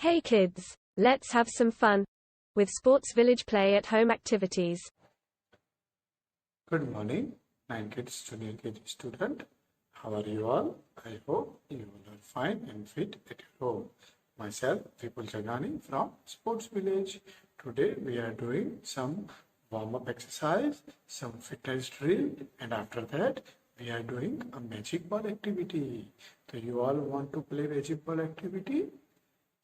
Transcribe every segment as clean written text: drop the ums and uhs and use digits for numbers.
Hey kids, let's have some fun with Sports Village play at home activities. Good morning, 9 kids, junior KG student. How are you all? I hope you all are fine and fit at your home. Myself, Vipul Jagani from Sports Village. Today we are doing some warm-up exercise, some fitness drill, and after that we are doing a magic ball activity. So you all want to play magic ball activity?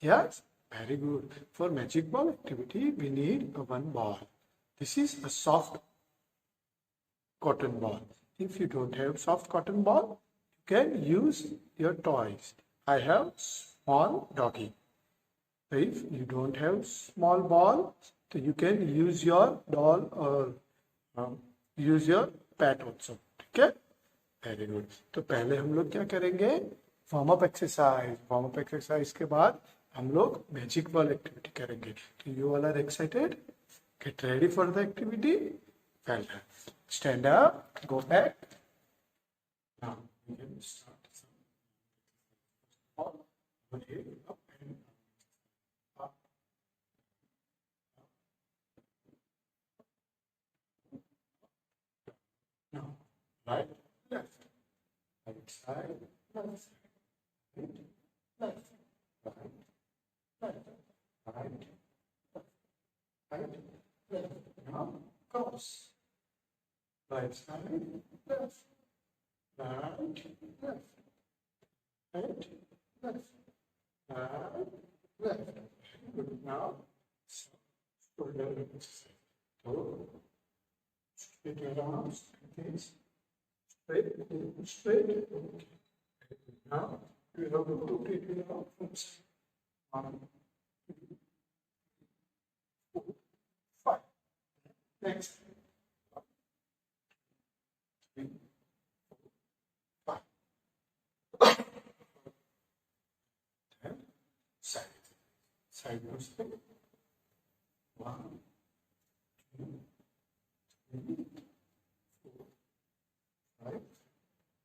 Yes, very good. For magic ball activity, we need one ball. This is a soft cotton ball. If you don't have soft cotton ball, you can use your toys. I have small doggy. So if you don't have small ball, so you can use your doll or use your pet also. Okay? Very good. तो पहले हम लोग क्या करेंगे? Warm up exercise के बाद हम लोग मैजिक बॉल एक्टिविटी करेंगे. तो you all are excited? Get ready for the activity. Well done. Stand up, go back. Now we can start some up and up. Now right, left, right side, left side, right, left, right, right, right, left. Now cross. Right side, left, right, left, right, left, right, left. Good. Now, shoulder exercise. So, straight your arms like this. Straight. Okay. Now, you have to rotate your arms. 1, 2, 4, 5. Next. 3, 4, 5. Then side to side. 1, 2, 3, 4, 5,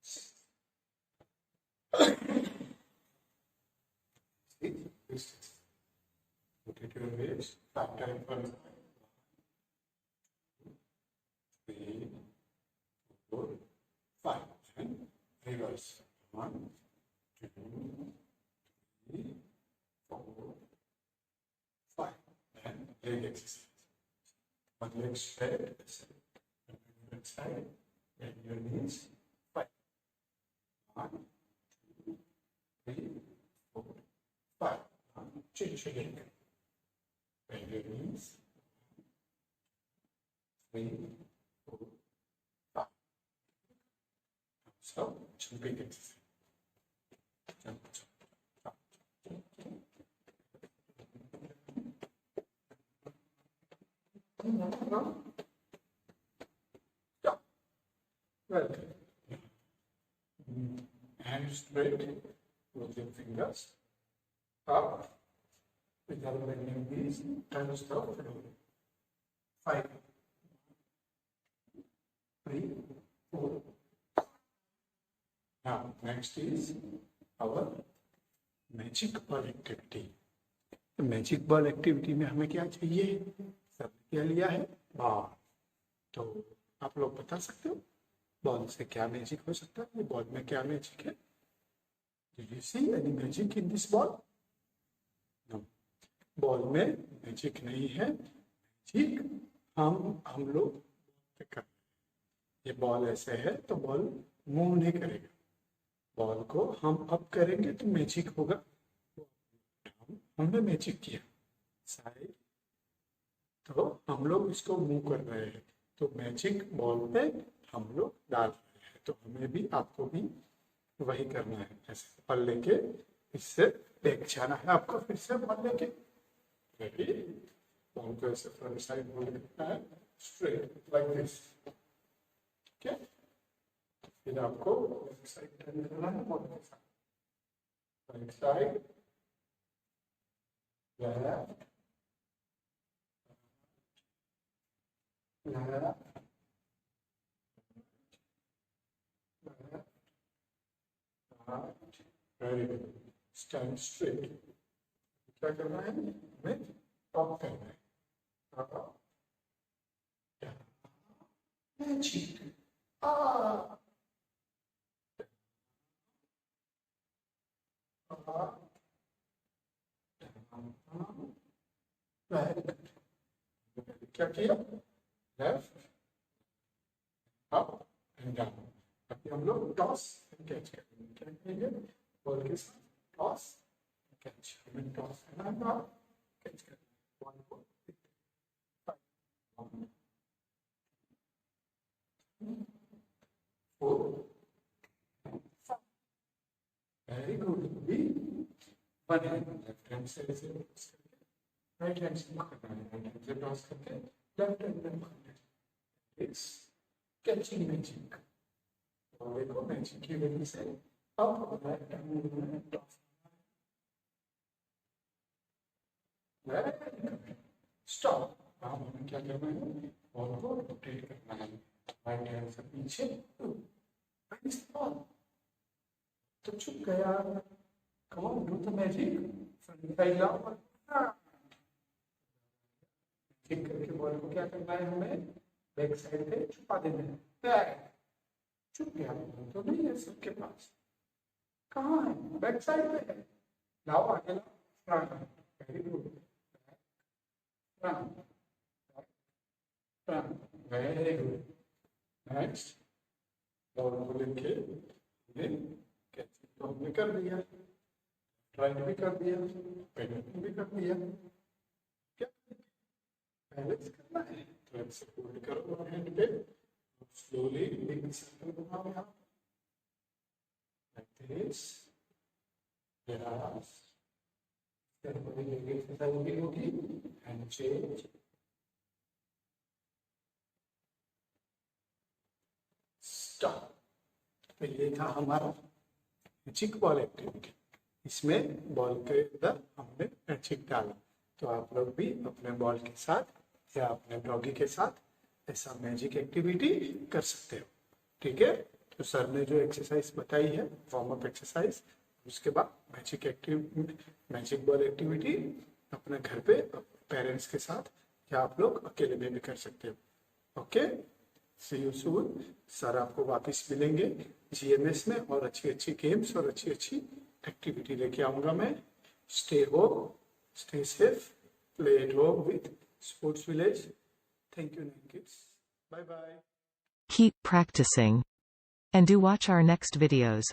6. See this. Rotate your waist. 5 times per side. 1, 2, 3, 4, 5. And reverse. 1, 2, 3, 4, 5. And leg exercise. One leg straight, one side, and your knees 5. 1, 2, 3, 4, 5. Change again. Bend your knees. 3, 4, 5. So, jumping exercise. Jump. Jump. Well, hand straight, closing fingers up, without bending knees, hands down. 5, 3, 4. Now, next is our magic ball activity. Magic ball activity में हमें क्या चाहिए? सबने क्या लिया है? Ball. तो आप लोग बता सकते हो बॉल से क्या मैजिक हो सकता है? ये बॉल में क्या मैजिक है? Did you see any magic in this ball? No. Ball में मैजिक नहीं है. मैजिक हम लोग कर. ये बॉल ऐसे है तो बॉल मूव नहीं करेगा. बॉल को हम अप करेंगे तो मैजिक होगा. हमने मैजिक किया साइड, तो हम लोग इसको मूव कर रहे हैं. तो मैजिक बॉल पे हम लोग डाल रहे हैं. तो हमें भी आपको भी वही करना है. ऐसे बॉल लेके इससे बैक जाना है आपको. फिर से बॉल लेके रेडी. बॉल को ऐसे फ्रंट साइड होल्ड करना है स्ट्रेट लाइक दिस. ओके. फिर आपको लेफ्ट साइड टर्न करना है. बॉल के साथ right side, left, left, right. Very good. Stand straight. क्या करना है, हमें टॉप करना है। मैजिक क्या किया, लेफ्ट अप एंड डाउन। अभी हम लोग टॉस एंड कैच करेंगे। क्या करेंगे, बॉल के साथ टॉस कैच, हमें टॉस करना है, कैच करना है। 4 वेरी गुड। बी वन हैंड लेफ्ट हैंड से टॉस करके राइट हैंड से पकड़ना है, राइट हैंड से टॉस करके लेफ्ट हैंड में पकड़ना है। It's catching magic. और देखो मैजिक की वजह से अब राइट हैंड में टॉस स्टॉप। अब हमें क्या करना है, बॉल को रोटेट करना है राइट हैंड से पीछे। तो चुप गया। Come on, do the magic. Front side जाओ। मैजिक करके बॉल को क्या करना है, हमें बैक साइड पे छुपा देना है। बैक छुप गया तो नहीं है सबके पास, कहाँ है, बैक साइड पे है। लाओ आगे लाओ, front. Very good, front front, very good. Next ball को लेके तो हमने कर दिया, राइट भी कर दिया, पेंडिंग भी कर दिया। क्या बैलेंस करना है, तो ऐसे होल्ड करो वन हैंड पे, स्लोली बिग सर्कल बनाओ यहाँ लाइक दिस। यस, एक्सरसाइज भी होगी एंड चेंज। स्टॉप। तो ये था हमारा मैजिक बॉल एक्टिविटी। इसमें बॉल के अंदर हमने मैजिक डाला। तो आप लोग भी अपने बॉल के साथ या अपने डॉगी के साथ ऐसा मैजिक एक्टिविटी कर सकते हो। ठीक है, तो सर ने जो एक्सरसाइज बताई है वार्म अप एक्सरसाइज, उसके बाद मैजिक बॉल एक्टिविटी अपने घर पे पेरेंट्स के साथ या आप लोग अकेले में भी कर सकते हो। Okay, see you soon. Sir आपको वापस मिलेंगे जीएमएस में और अच्छी अच्छी गेम्स और अच्छी अच्छी एक्टिविटी लेके आऊंगा मैं। Stay home, stay safe, play at home with sports village. Thank you kids. Bye bye. Keep practicing. And do watch our next videos.